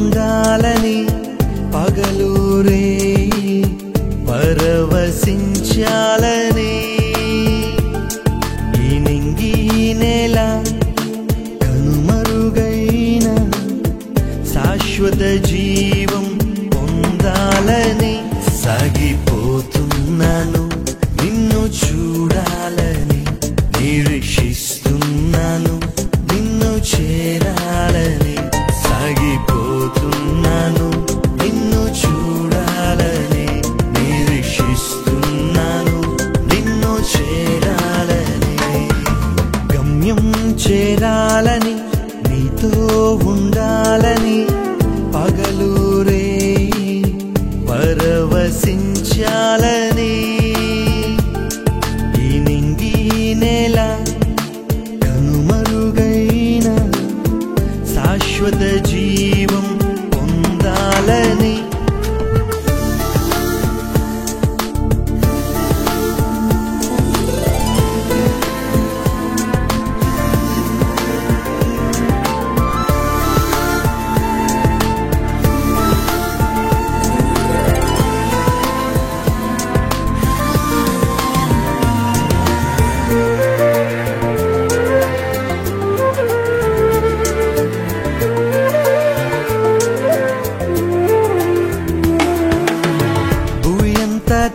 ఉండాలని పగలూరే పరవశించాలని ఈ నింగి నేల కనుమరుగైన శాశ్వత జీవం పొందాలని సాగిపోతున్నాను నిన్ను చూడాలని నిరీక్షిస్తున్నాను నిన్ను చేరాలని సాగిపోతున్నాను నిన్ను చూడాలని నిరీక్షిస్తున్నాను నిన్ను చేరాలని గమ్యం చేరాలని నీతో ఉండాలని పగలూరే పరవశించాలని ఈ నింగి నేల కనుమరుగైన శాశ్వత జీవం పొందాలని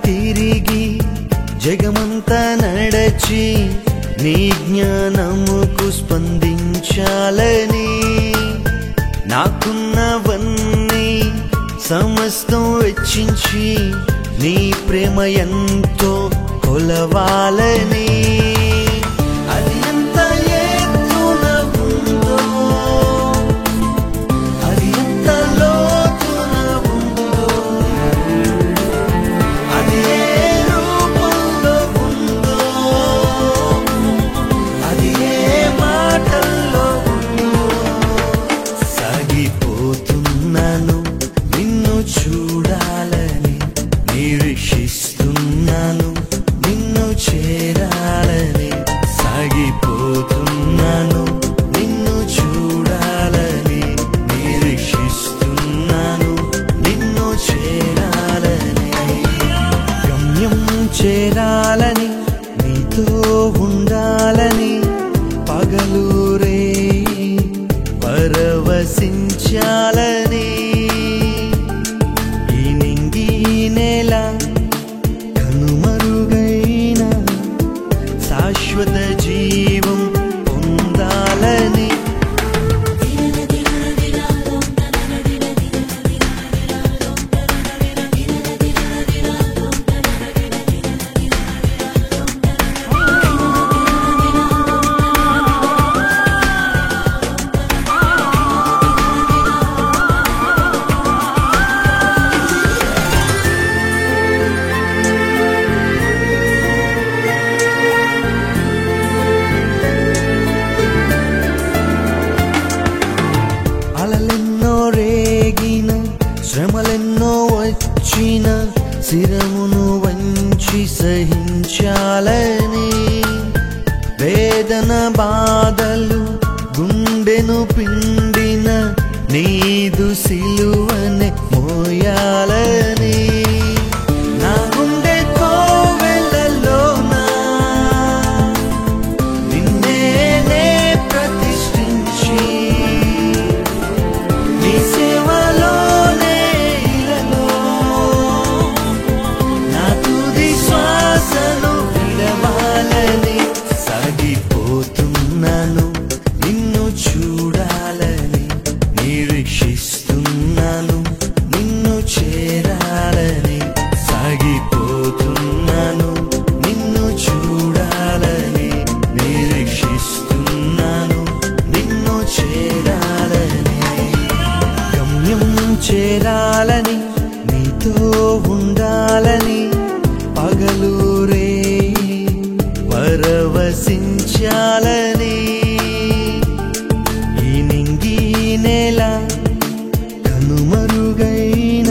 తిరిగి జగమంతా నడచి నీ జ్ఞానముకు స్పందించాలని నాకున్నవన్నీ సమస్తం వెచ్చించి నీ ప్రేమ ఎంతో కొలవాలని అది ఎంత ఎత్తున ఉందో అది ఎంత లోతున ఉందో అది ఏ రూపంలో ఉందో అది ఏ మాటల్లో ఉందో సాగిపోతున్నాను నిన్ను చూడాలని నిరీక్షిస్తున్నాను నిన్ను చేరాలని సాగిపోతున్నాను నిన్ను చూడాలని నిరీక్షిస్తున్నాను నిన్ను చేరాలని గమ్యం చేరాలని నీతో ఉండాలని పగలూరే పరవశించాలని ఈ నింగి నేల కనుమరుగైన శాశ్వత జీవం పొందాలని అలలెన్నో రేగిన శ్రమలెన్నో వచ్చిన శిరమును వంచి సహించాలని వేదన బాధలు గుండెను పిండిన నీదు సిలువనే మోయాలని నా గుండె కోవెలలోనా నిన్నే ప్రతిష్ఠించి నీ సేవలోనే ఇలలో నా తుది శ్వాసను విడవాలని సాగిపోతున్నాను నిన్ను చూడాలని నిరీక్షిస్తున్నాను నిన్ను చేరాలని సాగిపోతున్నాను నిన్ను చూడాలని నిరీక్షిస్తున్నాను నిన్ను చేరాలని గమ్యం చేరాలని నీతో ఉండాలని పగలూరే పరవశించాలని ఈ నింగి నేల కనుమరుగైన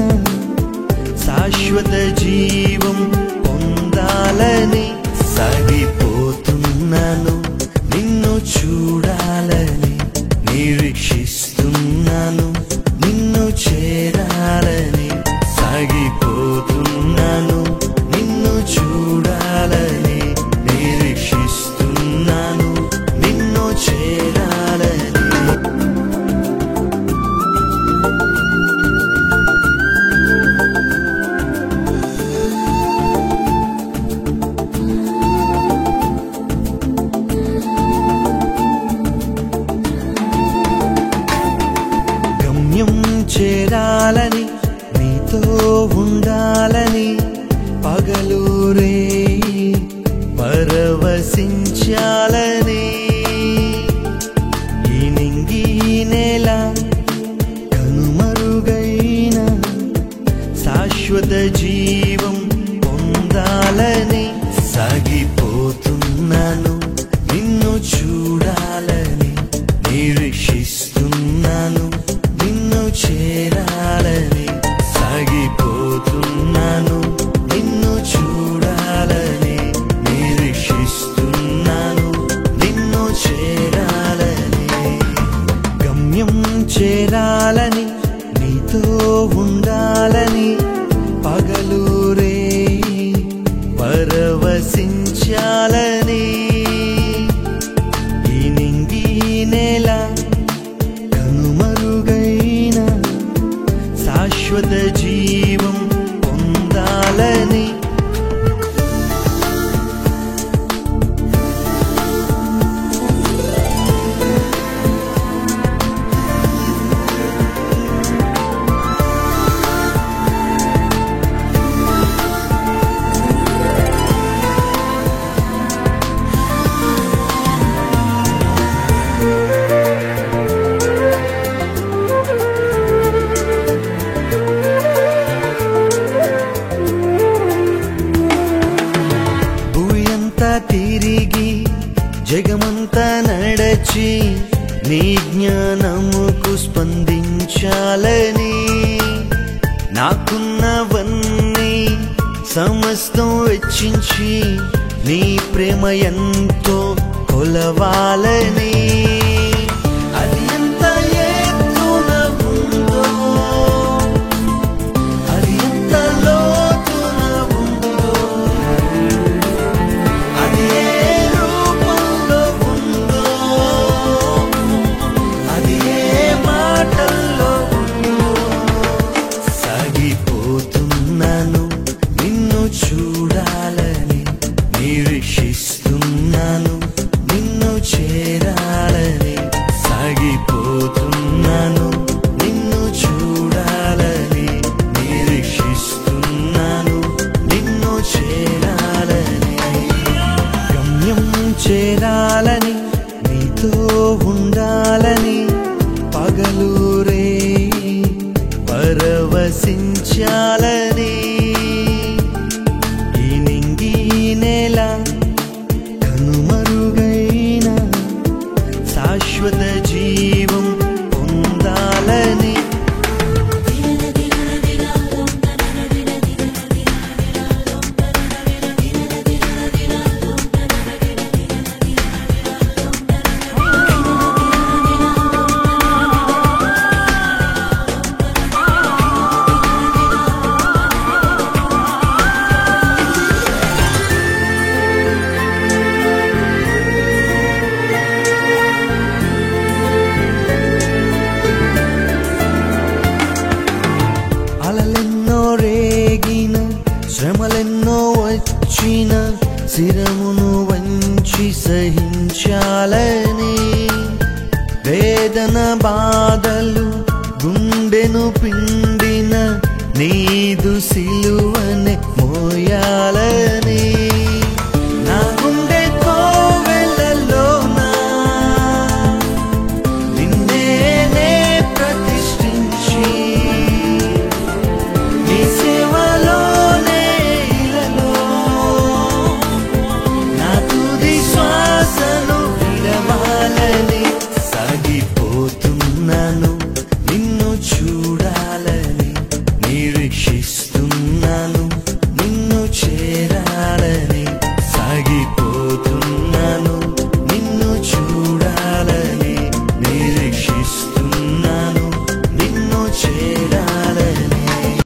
శాశ్వత జీవం పొందాలని సాగిపోతున్నాను నిన్ను చూడాలని నిరీక్షిస్తున్నాను నిన్ను చేరాలని నీతో ఉండాలని పగలు రేయి పరవశించాలని ఈ నింగి నేల కనుమరుగైన శాశ్వత జీవం పొందాలని తిరిగి జగమంతా నడచి నీ జ్ఞానముకు స్పందించాలని నాకున్నవన్నీ సమస్తం వెచ్చించి నీ ప్రేమ ఎంతో కొలవాలని అది ఎంత ఎత్తున ఉందో అది ఎంత లోతున ఉందో అది ఏ రూపంలో ఉందో అది ఏ మాటల్లో ఉందో సాగిపోతున్నాను నిన్ను చూడాలని నిరీక్షిస్తున్నాను నిన్ను చేరాలని సాగిపోతున్నాను నిన్ను చూడాలని నిరీక్షిస్తున్నాను నిన్ను చేరాలని గమ్యం చేరాలని నీతో ఉండాలని పగలు రేయి పరవశించాలని ఈ నింగి నేల కనుమరుగైన శాశ్వత జీవం పొందాలని అలలెన్నో రేగిన శ్రమలెన్నో వచ్చిన శిరమును వంచి సహించాలని వేదన బాధలు గుండెను